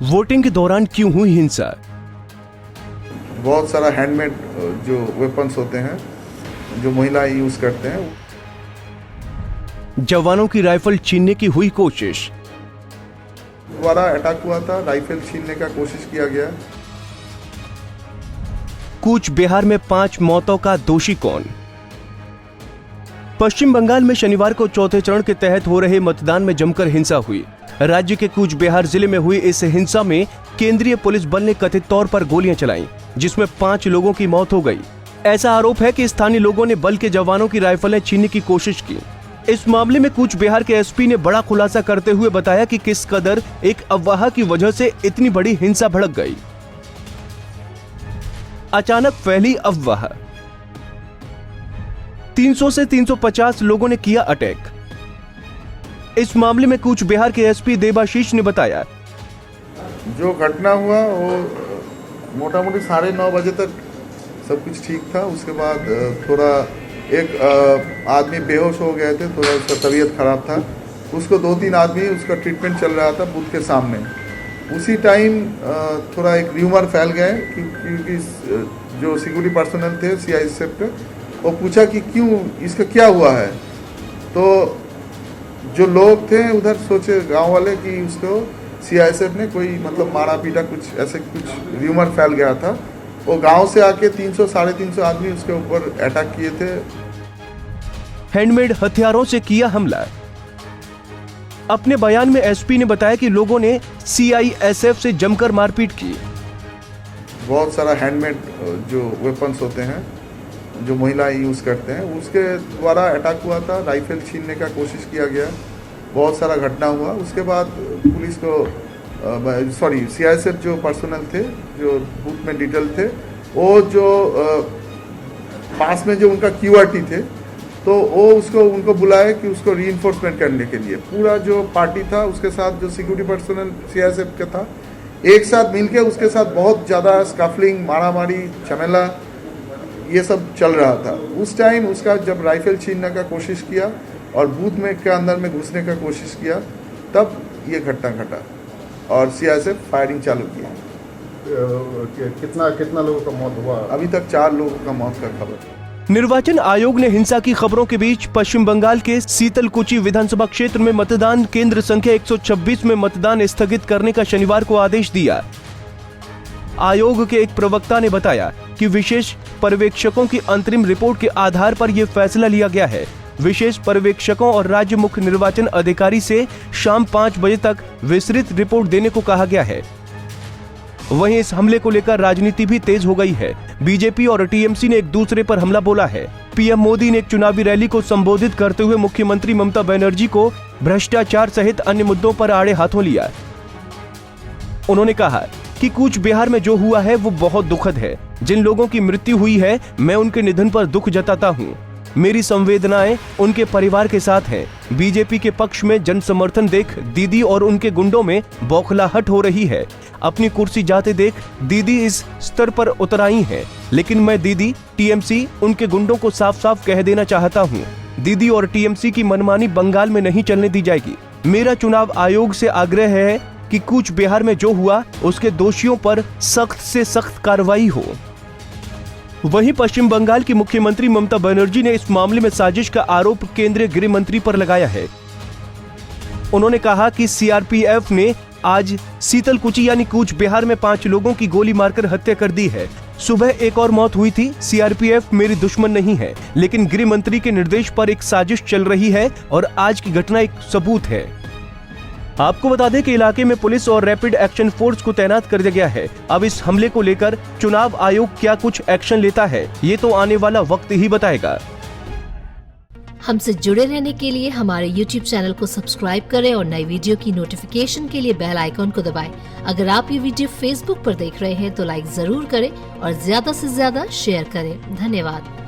Voting के दौरान क्यों हुई हिंसा? बहुत सारा हैंडमेड जो वेपन्स होते हैं जो महिलाएं यूज करते हैं। जवानों की राइफल छीनने की हुई कोशिश। द्वारा अटैक हुआ था, राइफल छीनने का कोशिश किया गया। कूच बिहार में 5 मौतों का दोषी कौन? पश्चिम बंगाल में शनिवार को चौथे चरण के तहत हो रहे मतदान में जमकर हिंसा हुई। राज्य के कूच बिहार जिले में हुई इस हिंसा में केंद्रीय पुलिस बल ने कथित तौर पर गोलियां चलाईं, जिसमें 5 लोगों की मौत हो गई। ऐसा आरोप है कि स्थानीय लोगों ने बल के जवानों की राइफलें छीनने की कोशिश की। इस मामले में कूच बिहार के एसपी ने बड़ा खुलासा करते हुए बताया कि किस कदर एक अफवाह की वजह से इतनी बड़ी हिंसा भड़क गई। अचानक फैली अफवाह। 300 से 350 लोगों ने किया अटैक। इस मामले में कूच बिहार के एसपी देबाशीष ने बताया, जो घटना हुआ वो मोटा मोटी 9:30 बजे तक सब कुछ ठीक था। उसके बाद थोड़ा एक आदमी बेहोश हो गए थे, थोड़ा उसका तबीयत खराब था। उसको 2-3 आदमी उसका ट्रीटमेंट चल रहा था बूथ के सामने। उसी टाइम थोड़ा एक र्यूमर फैल गए क्योंकि जो सिक्योरिटी पर्सनल थे सीआईएसएफ के, वो पूछा कि क्यों इसका क्या हुआ है। तो जो लोग थे उधर सोचे गांव वाले कि उसको सीआईएसएफ ने कोई मतलब मारा पीटा, कुछ ऐसे कुछ र्यूमर फैल गया था। वो गांव से आके 300-350 आदमी उसके ऊपर अटैक किए थे। हैंडमेड हथियारों से किया हमला। अपने बयान में एसपी ने बताया कि लोगों ने सीआईएसएफ से जमकर मारपीट की। बहुत सारा हैंडमेड जो वेपन्स होते हैं जो महिलाएं यूज करते हैं, उसके द्वारा अटैक हुआ था, राइफल छीनने का कोशिश किया गया। बहुत सारा घटना हुआ। उसके बाद पुलिस को सीआईएसएफ जो पर्सनल थे जो बूथ में डिटेल थे, वो जो पास में जो उनका क्यूआरटी थे, तो वो उनको बुलाए कि उसको रीइंफोर्समेंट करने के लिए। पूरा जो पार्टी था उसके साथ जो सिक्योरिटी पर्सनल सीआईएसएफ का था, एक साथ मिलके उसके साथ बहुत ज़्यादा स्कफलिंग, मारामारी, झमेला ये सब चल रहा था। उस टाइम उसका जब राइफल छीनने का कोशिश किया और बूथ में के अंदर में घुसने का कोशिश किया, तब ये घटना घटा और सीआईएसएफ फायरिंग चालू किया। कितना लोगों का मौत हुआ? अभी तक 4 लोगों का मौत का खबर। निर्वाचन आयोग ने हिंसा की खबरों के बीच पश्चिम बंगाल के सीतलकुची विधानसभा क्षेत्र में मतदान केंद्र संख्या 126 में मतदान स्थगित करने का शनिवार को आदेश दिया। आयोग के एक प्रवक्ता ने बताया कि विशेष पर्यवेक्षकों की अंतरिम रिपोर्ट के आधार पर यह फैसला लिया गया है। विशेष पर्यवेक्षकों और राज्य मुख्य निर्वाचन अधिकारी से शाम 5 बजे तक विस्तृत रिपोर्ट देने को कहा गया है। वहीं इस हमले को लेकर राजनीति भी तेज हो गई है। बीजेपी और टीएमसी ने एक दूसरे पर हमला बोला है। पीएम मोदी ने एक चुनावी रैली को संबोधित करते हुए मुख्यमंत्री ममता बनर्जी को भ्रष्टाचार सहित अन्य मुद्दों पर आड़े हाथों लिया। उन्होंने कहा कि कूच बिहार में जो हुआ है वो बहुत दुखद है। जिन लोगों की मृत्यु हुई है, मैं उनके निधन पर दुख जताता हूँ। मेरी संवेदनाएं उनके परिवार के साथ हैं। बीजेपी के पक्ष में जन समर्थन देख दीदी और उनके गुंडों में बौखलाहट हो रही है। अपनी कुर्सी जाते देख दीदी इस स्तर पर उतर आई हैं, लेकिन मैं दीदी, टीएमसी, उनके गुंडों को साफ साफ कह देना चाहता हूँ, दीदी और टीएमसी की मनमानी बंगाल में नहीं चलने दी जाएगी। मेरा चुनाव आयोग से आग्रह है कि कूच बिहार में जो हुआ उसके दोषियों पर सख्त से सख्त कार्रवाई हो। वहीं पश्चिम बंगाल की मुख्यमंत्री ममता बनर्जी ने इस मामले में साजिश का आरोप केंद्रीय गृह मंत्री पर लगाया है। उन्होंने कहा कि सीआरपीएफ ने आज सीतलकुची यानी कूच बिहार में 5 लोगों की गोली मारकर हत्या कर दी है। सुबह एक और मौत हुई थी। सीआरपीएफ मेरी दुश्मन नहीं है, लेकिन गृह मंत्री के निर्देश पर एक साजिश चल रही है और आज की घटना एक सबूत है। आपको बता दें कि इलाके में पुलिस और रैपिड एक्शन फोर्स को तैनात कर दिया गया है। अब इस हमले को लेकर चुनाव आयोग क्या कुछ एक्शन लेता है, ये तो आने वाला वक्त ही बताएगा। हमसे जुड़े रहने के लिए हमारे YouTube चैनल को सब्सक्राइब करें और नई वीडियो की नोटिफिकेशन के लिए बेल आइकॉन को दबाएं। अगर आप ये वीडियो Facebook पर देख रहे हैं तो लाइक जरूर करें और ज्यादा से ज्यादा शेयर करें। धन्यवाद।